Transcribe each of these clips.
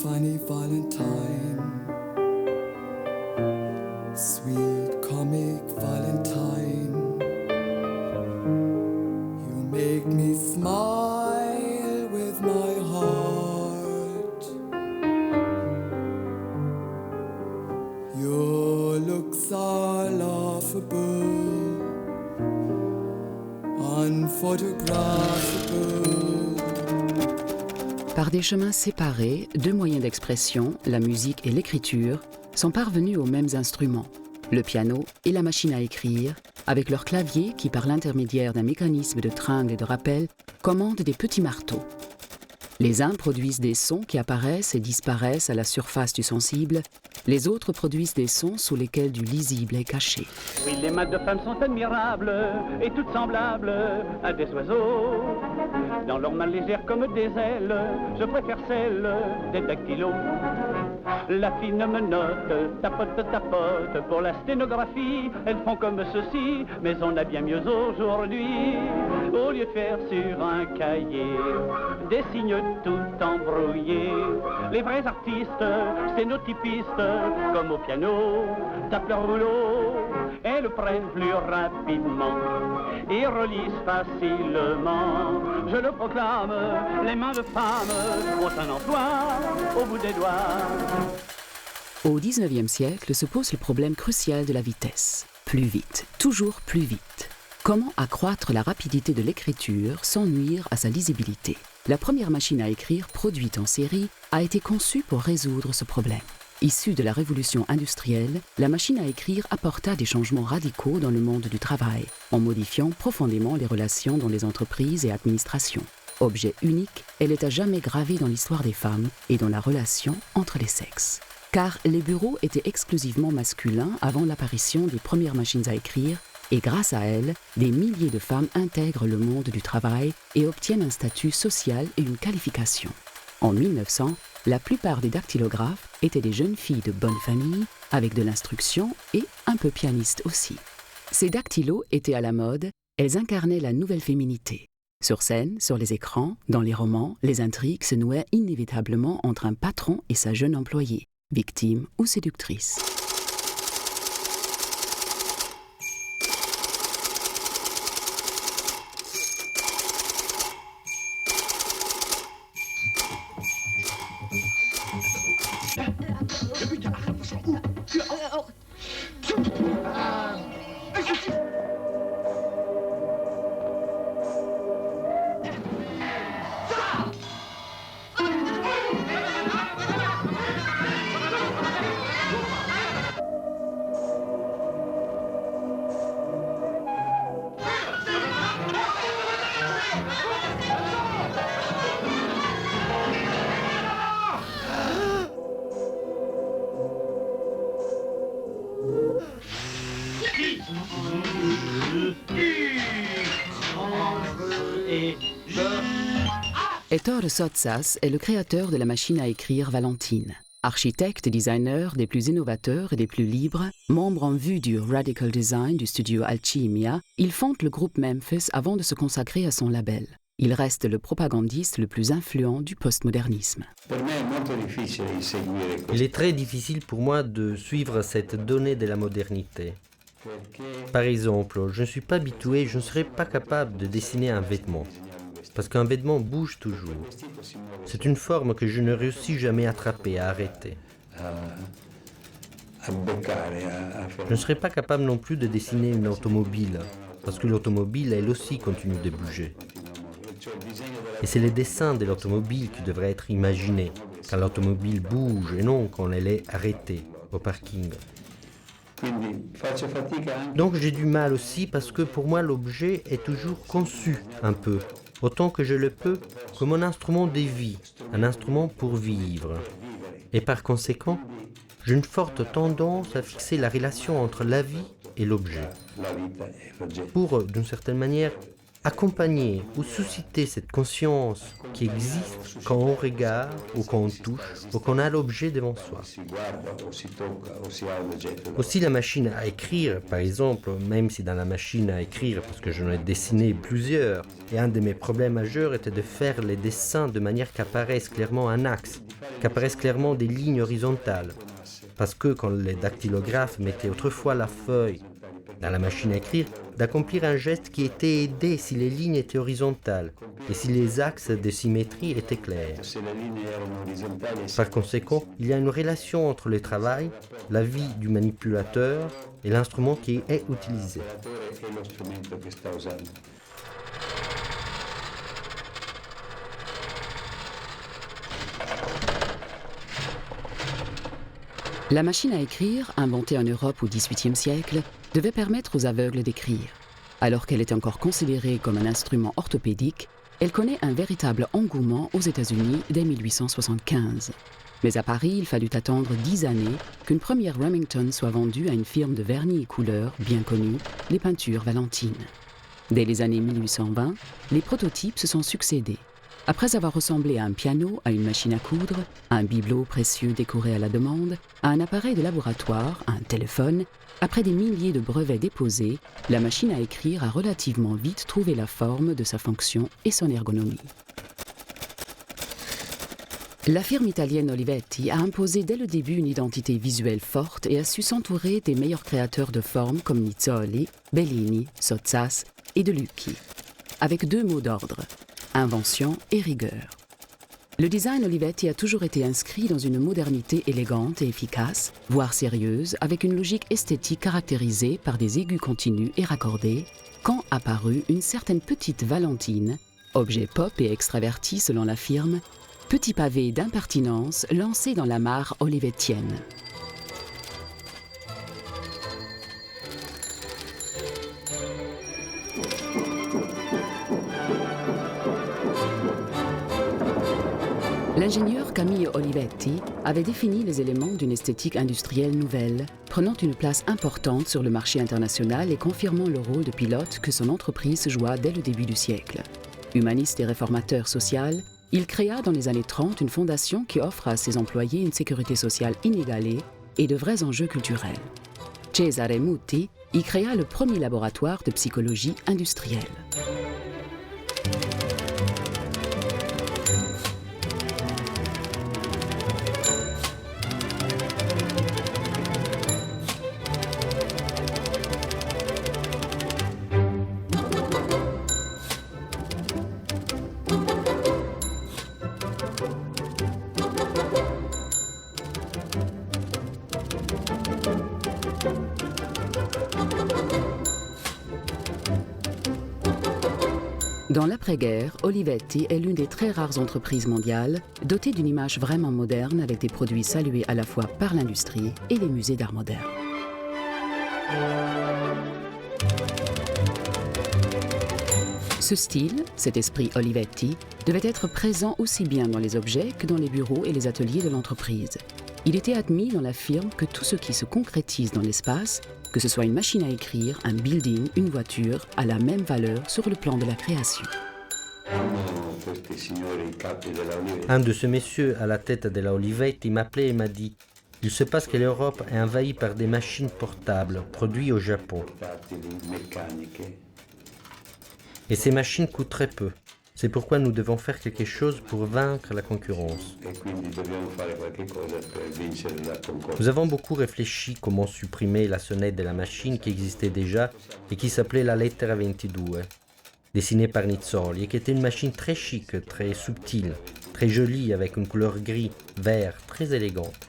Funny Valentine, sweet comic Valentine, you make me smile with my heart. Your looks are laughable, unphotographable. Par des chemins séparés, deux moyens d'expression, la musique et l'écriture, sont parvenus aux mêmes instruments, le piano et la machine à écrire, avec leur clavier qui, par l'intermédiaire d'un mécanisme de tringle et de rappel, commande des petits marteaux. Les uns produisent des sons qui apparaissent et disparaissent à la surface du sensible, les autres produisent des sons sous lesquels du lisible est caché. Oui, les mains de femmes sont admirables et toutes semblables à des oiseaux. Dans leurs mains légères comme des ailes, je préfère celles des dactylos. La fine menotte, tapote, pour la sténographie, elles font comme ceci, mais on a bien mieux aujourd'hui. Au lieu de faire sur un cahier des signes tout embrouillés, les vrais artistes, sténotypistes, comme au piano, tapent leur rouleau et le prennent plus rapidement et relisent facilement. Je le proclame, les mains de femmes ont un emploi au bout des doigts. Au XIXe siècle se pose le problème crucial de la vitesse. Plus vite, toujours plus vite. Comment accroître la rapidité de l'écriture sans nuire à sa lisibilité? La première machine à écrire produite en série a été conçue pour résoudre ce problème. Issue de la révolution industrielle, la machine à écrire apporta des changements radicaux dans le monde du travail, en modifiant profondément les relations dans les entreprises et administrations. Objet unique, elle est à jamais gravée dans l'histoire des femmes et dans la relation entre les sexes. Car les bureaux étaient exclusivement masculins avant l'apparition des premières machines à écrire, et grâce à elles, des milliers de femmes intègrent le monde du travail et obtiennent un statut social et une qualification. En 1900, la plupart des dactylographes étaient des jeunes filles de bonne famille, avec de l'instruction et un peu pianistes aussi. Ces dactylos étaient à la mode, elles incarnaient la nouvelle féminité. Sur scène, sur les écrans, dans les romans, les intrigues se nouaient inévitablement entre un patron et sa jeune employée, victime ou séductrice. Ettore Sottsass est le créateur de la machine à écrire Valentine. Architecte et designer des plus innovateurs et des plus libres, membre en vue du Radical Design du studio Alchimia, il fonde le groupe Memphis avant de se consacrer à son label. Il reste le propagandiste le plus influent du postmodernisme. Il est très difficile pour moi de suivre cette donnée de la modernité. Par exemple, je ne suis pas habitué, je ne serais pas capable de dessiner un vêtement. Parce qu'un vêtement bouge toujours. C'est une forme que je ne réussis jamais à attraper, à arrêter. Je ne serais pas capable non plus de dessiner une automobile, parce que l'automobile, elle aussi, continue de bouger. Et c'est les dessins de l'automobile qui devraient être imaginés, quand l'automobile bouge et non quand elle est arrêtée au parking. Donc j'ai du mal aussi parce que pour moi l'objet est toujours conçu un peu, autant que je le peux, comme un instrument de vie, un instrument pour vivre. Et par conséquent, j'ai une forte tendance à fixer la relation entre la vie et l'objet. Pour, d'une certaine manière, accompagner ou susciter cette conscience qui existe quand on regarde ou quand on touche ou qu'on a l'objet devant soi. Aussi la machine à écrire, par exemple, même si dans la machine à écrire, parce que j'en ai dessiné plusieurs, et un de mes problèmes majeurs était de faire les dessins de manière qu'apparaisse clairement un axe, qu'apparaissent clairement des lignes horizontales. Parce que quand les dactylographes mettaient autrefois la feuille dans la machine à écrire, d'accomplir un geste qui était aidé si les lignes étaient horizontales et si les axes de symétrie étaient clairs. Par conséquent, il y a une relation entre le travail, la vie du manipulateur et l'instrument qui est utilisé. La machine à écrire, inventée en Europe au XVIIIe siècle, devait permettre aux aveugles d'écrire. Alors qu'elle est encore considérée comme un instrument orthopédique, elle connaît un véritable engouement aux États-Unis dès 1875. Mais à Paris, il fallut attendre 10 années qu'une première Remington soit vendue à une firme de vernis et couleurs bien connue, les Peintures Valentine. Dès les années 1820, les prototypes se sont succédés. Après avoir ressemblé à un piano, à une machine à coudre, à un bibelot précieux décoré à la demande, à un appareil de laboratoire, à un téléphone, après des milliers de brevets déposés, la machine à écrire a relativement vite trouvé la forme de sa fonction et son ergonomie. La firme italienne Olivetti a imposé dès le début une identité visuelle forte et a su s'entourer des meilleurs créateurs de formes comme Nizzoli, Bellini, Sottsass et De Lucchi, avec 2 mots d'ordre: invention et rigueur. Le design Olivetti a toujours été inscrit dans une modernité élégante et efficace, voire sérieuse, avec une logique esthétique caractérisée par des aigus continus et raccordés, quand apparut une certaine petite Valentine, objet pop et extraverti selon la firme, petit pavé d'impertinence lancé dans la mare olivettienne. L'ingénieur Camillo Olivetti avait défini les éléments d'une esthétique industrielle nouvelle, prenant une place importante sur le marché international et confirmant le rôle de pilote que son entreprise joua dès le début du siècle. Humaniste et réformateur social, il créa dans les années 30 une fondation qui offre à ses employés une sécurité sociale inégalée et de vrais enjeux culturels. Cesare Mutti y créa le premier laboratoire de psychologie industrielle. Dans l'après-guerre, Olivetti est l'une des très rares entreprises mondiales dotées d'une image vraiment moderne avec des produits salués à la fois par l'industrie et les musées d'art moderne. Ce style, cet esprit Olivetti, devait être présent aussi bien dans les objets que dans les bureaux et les ateliers de l'entreprise. Il était admis dans la firme que tout ce qui se concrétise dans l'espace, que ce soit une machine à écrire, un building, une voiture, a la même valeur sur le plan de la création. Un de ces messieurs à la tête de la Olivetti m'appelait et m'a dit « Il se passe que l'Europe est envahie par des machines portables produites au Japon. Et ces machines coûtent très peu. C'est pourquoi nous devons faire quelque chose pour vaincre la concurrence. Nous avons beaucoup réfléchi comment supprimer la sonnette de la machine qui existait déjà et qui s'appelait la Lettera 22, dessinée par Nizzoli, et qui était une machine très chic, très subtile, très jolie, avec une couleur gris, vert, très élégante.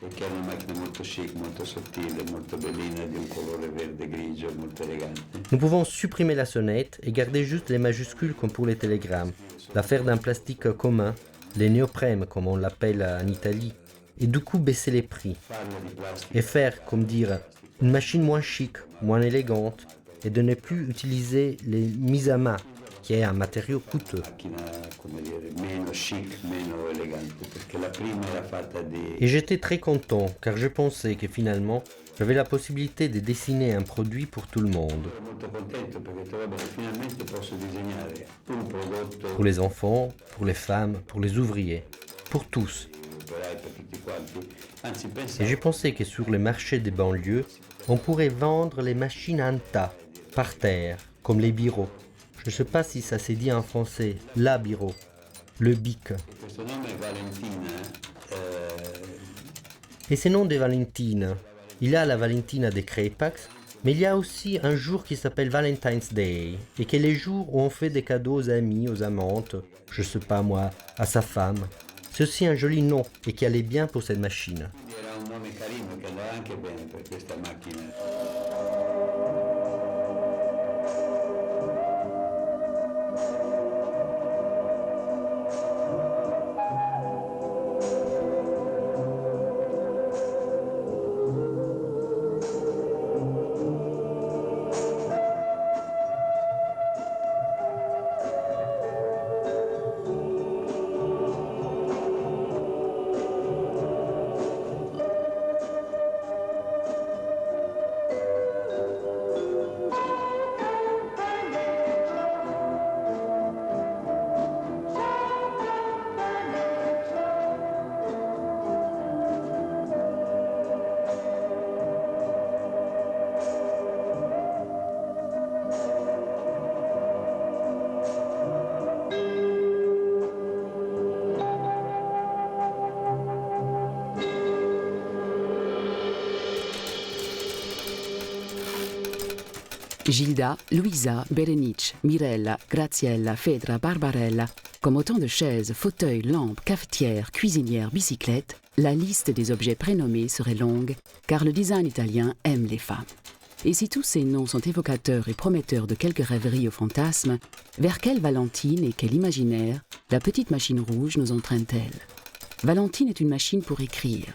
Nous pouvons supprimer la sonnette et garder juste les majuscules comme pour les télégrammes, la faire d'un plastique commun, les néoprèmes comme on l'appelle en Italie, et du coup baisser les prix. Et faire, comme dire, une machine moins chic, moins élégante, et de ne plus utiliser les mises à main, qui est un matériau coûteux. Et j'étais très content car je pensais que finalement j'avais la possibilité de dessiner un produit pour tout le monde. Pour les enfants, pour les femmes, pour les ouvriers, pour tous. Et je pensais que sur le marché des banlieues, on pourrait vendre les machines en tas, par terre, comme les bureaux. Je ne sais pas si ça s'est dit en français, la bureau, le bic. Et ce nom de Valentine, il y a la Valentina de Crépax, mais il y a aussi un jour qui s'appelle Valentine's Day, et qui est le jour où on fait des cadeaux aux amis, aux amantes, je sais pas moi, à sa femme. C'est aussi un joli nom et qui allait bien pour cette machine. Gilda, Luisa, Berenice, Mirella, Graziella, Fedra, Barbarella, comme autant de chaises, fauteuils, lampes, cafetières, cuisinières, bicyclettes, la liste des objets prénommés serait longue, car le design italien aime les femmes. Et si tous ces noms sont évocateurs et prometteurs de quelques rêveries ou fantasmes, vers quelle Valentine et quel imaginaire la petite machine rouge nous entraîne-t-elle? Valentine est une machine pour écrire.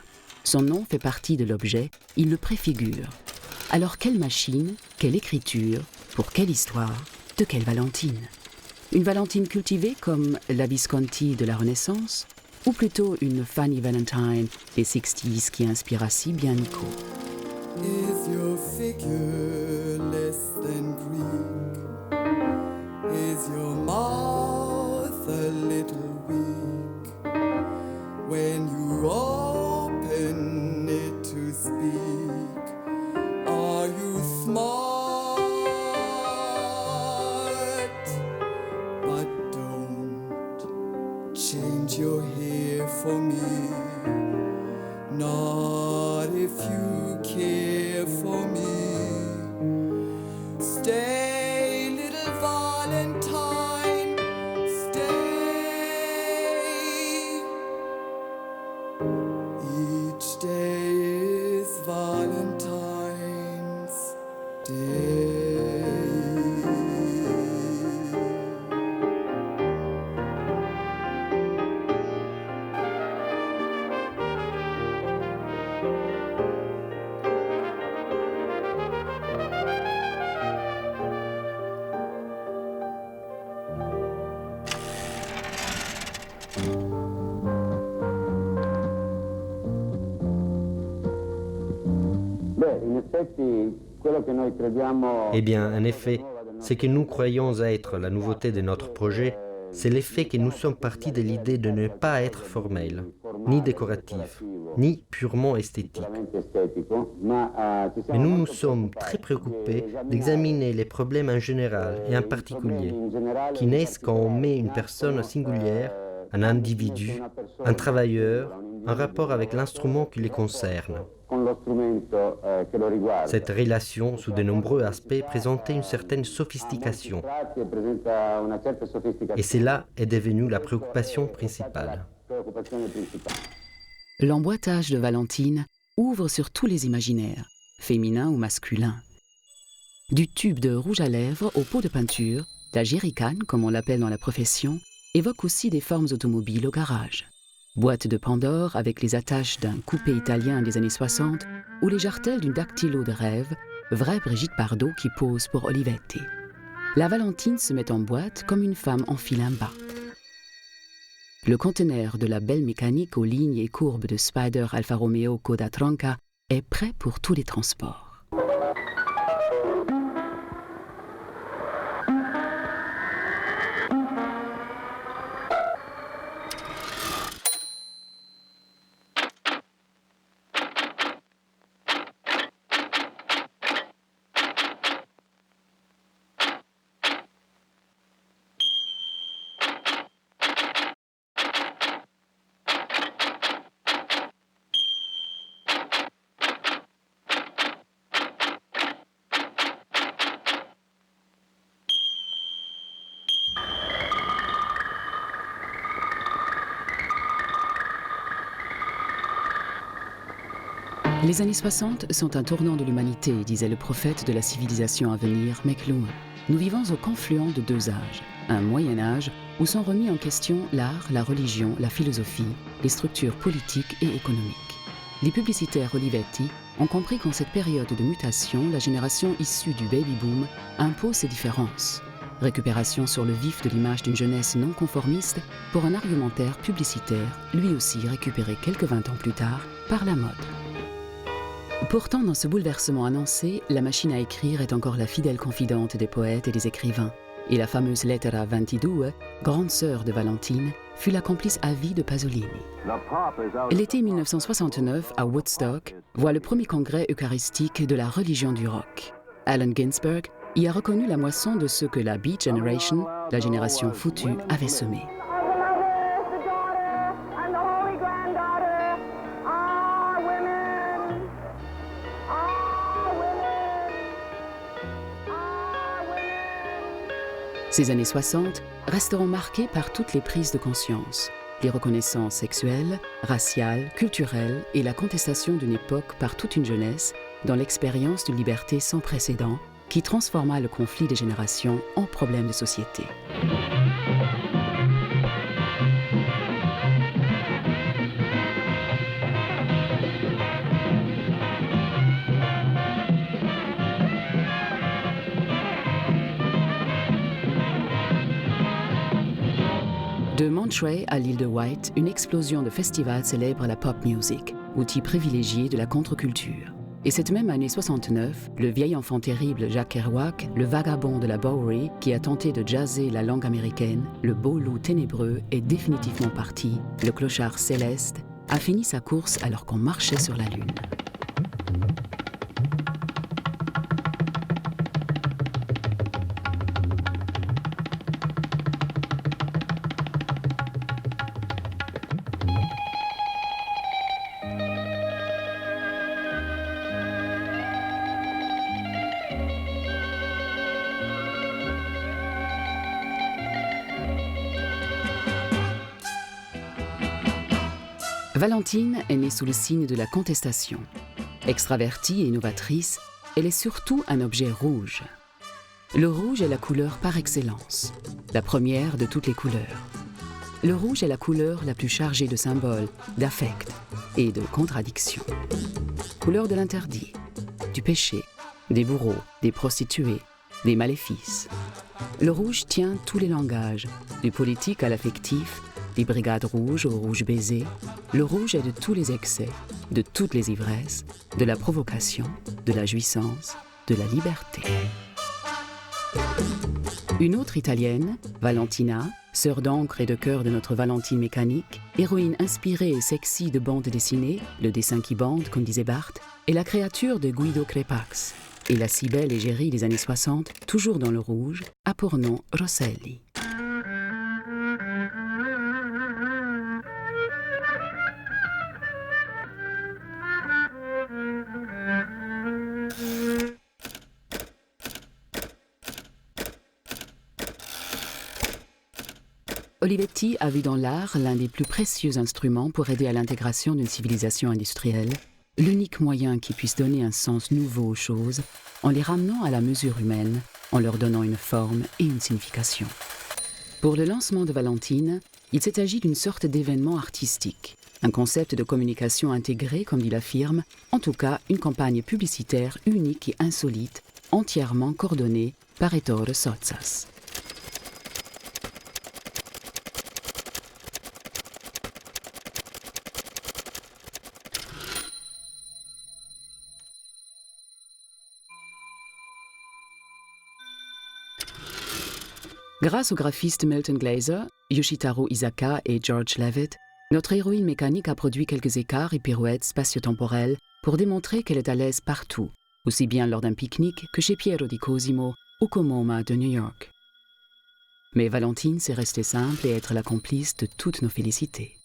Son nom fait partie de l'objet, il le préfigure. Alors quelle machine, quelle écriture, pour quelle histoire, de quelle Valentine? Une Valentine cultivée comme la Visconti de la Renaissance, ou plutôt une Fanny Valentine des 60s qui inspira si bien Nico? Is your figure less than Greek? Is your mouth a little weak? When you open it to speak, are you smart? But don't change your hair for me, not if you care for me. Stay, little Valentine, stay. Each day is Valentine's Day. Eh bien, en effet, ce que nous croyons être la nouveauté de notre projet, c'est l'effet que nous sommes partis de l'idée de ne pas être formel, ni décoratif, ni purement esthétique. Mais nous nous sommes très préoccupés d'examiner les problèmes en général et en particulier, qui naissent quand on met une personne singulière, un individu, un travailleur, en rapport avec l'instrument qui les concerne. Cette relation, sous de nombreux aspects, présentait une certaine sophistication. Et cela est devenu la préoccupation principale. L'emboîtage de Valentine ouvre sur tous les imaginaires, féminins ou masculins. Du tube de rouge à lèvres au pot de peinture, la jerrycan, comme on l'appelle dans la profession, évoque aussi des formes automobiles au garage. Boîte de Pandore avec les attaches d'un coupé italien des années 60 ou les jartelles d'une dactylo de rêve, vraie Brigitte Bardot qui pose pour Olivetti. la Valentine se met en boîte comme une femme enfile un bas. Le conteneur de la belle mécanique aux lignes et courbes de Spider Alfa Romeo Coda Tronca est prêt pour tous les transports. Les années 60 sont un tournant de l'humanité, disait le prophète de la civilisation à venir, McLuhan. Nous vivons au confluent de deux âges. Un Moyen-Âge où sont remis en question l'art, la religion, la philosophie, les structures politiques et économiques. Les publicitaires Olivetti ont compris qu'en cette période de mutation, la génération issue du baby-boom impose ses différences. Récupération sur le vif de l'image d'une jeunesse non conformiste pour un argumentaire publicitaire, lui aussi récupéré quelques 20 ans plus tard par la mode. Pourtant, dans ce bouleversement annoncé, la machine à écrire est encore la fidèle confidente des poètes et des écrivains. Et la fameuse Lettera 22, grande sœur de Valentine, fut la complice à vie de Pasolini. L'été 1969, à Woodstock, voit le premier congrès eucharistique de la religion du rock. Allen Ginsberg y a reconnu la moisson de ce que la Beat Generation, la génération foutue, avait semé. Ces années 60 resteront marquées par toutes les prises de conscience, les reconnaissances sexuelles, raciales, culturelles et la contestation d'une époque par toute une jeunesse dans l'expérience d'une liberté sans précédent qui transforma le conflit des générations en problème de société. De Monterey à l'île de White, une explosion de festivals célèbre la pop music, outil privilégié de la contre-culture. Et cette même année 69, le vieil enfant terrible Jack Kerouac, le vagabond de la Bowery, qui a tenté de jazzer la langue américaine, le beau loup ténébreux est définitivement parti, le clochard céleste a fini sa course alors qu'on marchait sur la lune. Valentine est née sous le signe de la contestation. Extravertie et innovatrice, elle est surtout un objet rouge. Le rouge est la couleur par excellence, la première de toutes les couleurs. Le rouge est la couleur la plus chargée de symboles, d'affects et de contradictions. Couleur de l'interdit, du péché, des bourreaux, des prostituées, des maléfices. Le rouge tient tous les langages, du politique à l'affectif, des brigades rouges au rouge baiser. Le rouge est de tous les excès, de toutes les ivresses, de la provocation, de la jouissance, de la liberté. Une autre italienne, Valentina, sœur d'encre et de cœur de notre Valentine mécanique, héroïne inspirée et sexy de bande dessinée, le dessin qui bande, comme disait Barthes, est la créature de Guido Crepax. Et la si belle égérie des années 60, toujours dans le rouge, a pour nom Rosselli. Olivetti a vu dans l'art l'un des plus précieux instruments pour aider à l'intégration d'une civilisation industrielle, l'unique moyen qui puisse donner un sens nouveau aux choses en les ramenant à la mesure humaine, en leur donnant une forme et une signification. Pour le lancement de Valentine, il s'est agi d'une sorte d'événement artistique, un concept de communication intégré, comme dit la firme, en tout cas une campagne publicitaire unique et insolite, entièrement coordonnée par Ettore Sottsass. Grâce aux graphistes Milton Glaser, Yoshitaro Isaka et George Levitt, notre héroïne mécanique a produit quelques écarts et pirouettes spatio-temporelles pour démontrer qu'elle est à l'aise partout, aussi bien lors d'un pique-nique que chez Piero di Cosimo ou qu'au MoMA de New York. Mais Valentine sait rester simple et être la complice de toutes nos félicités.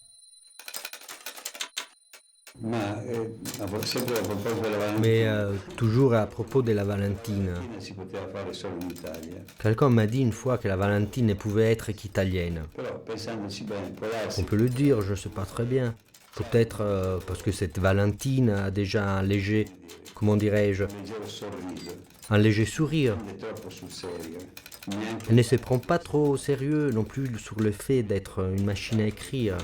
Mais toujours à propos de la Valentine. Quelqu'un m'a dit une fois que la Valentine ne pouvait être qu'italienne. On peut le dire, je ne sais pas très bien. Peut-être parce que cette Valentine a déjà un léger, comment dirais-je, un léger sourire. Elle ne se prend pas trop au sérieux non plus sur le fait d'être une machine à écrire.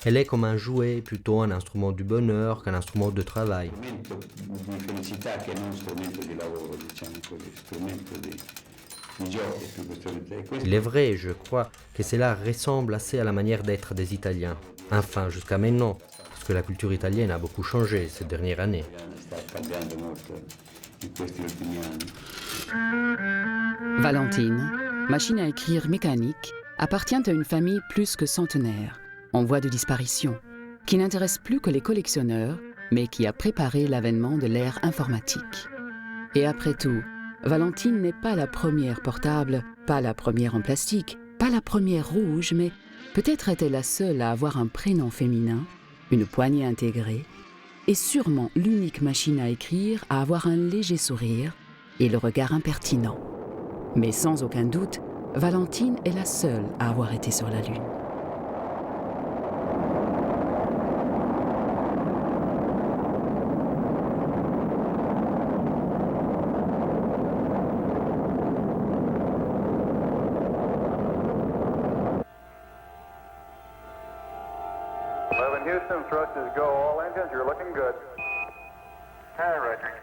Elle est comme un jouet, plutôt un instrument du bonheur qu'un instrument de travail. Il est vrai, je crois, que cela ressemble assez à la manière d'être des Italiens. Enfin, jusqu'à maintenant, parce que la culture italienne a beaucoup changé ces dernières années. Valentine, machine à écrire mécanique, appartient à une famille plus que centenaire, en voie de disparition, qui n'intéresse plus que les collectionneurs, mais qui a préparé l'avènement de l'ère informatique. Et après tout, Valentine n'est pas la première portable, pas la première en plastique, pas la première rouge, mais peut-être est-elle la seule à avoir un prénom féminin, une poignée intégrée, et sûrement l'unique machine à écrire à avoir un léger sourire et le regard impertinent. Mais sans aucun doute, Valentine est la seule à avoir été sur la Lune. Houston, thrust is go. All engines, you're looking good. Hi, Roger.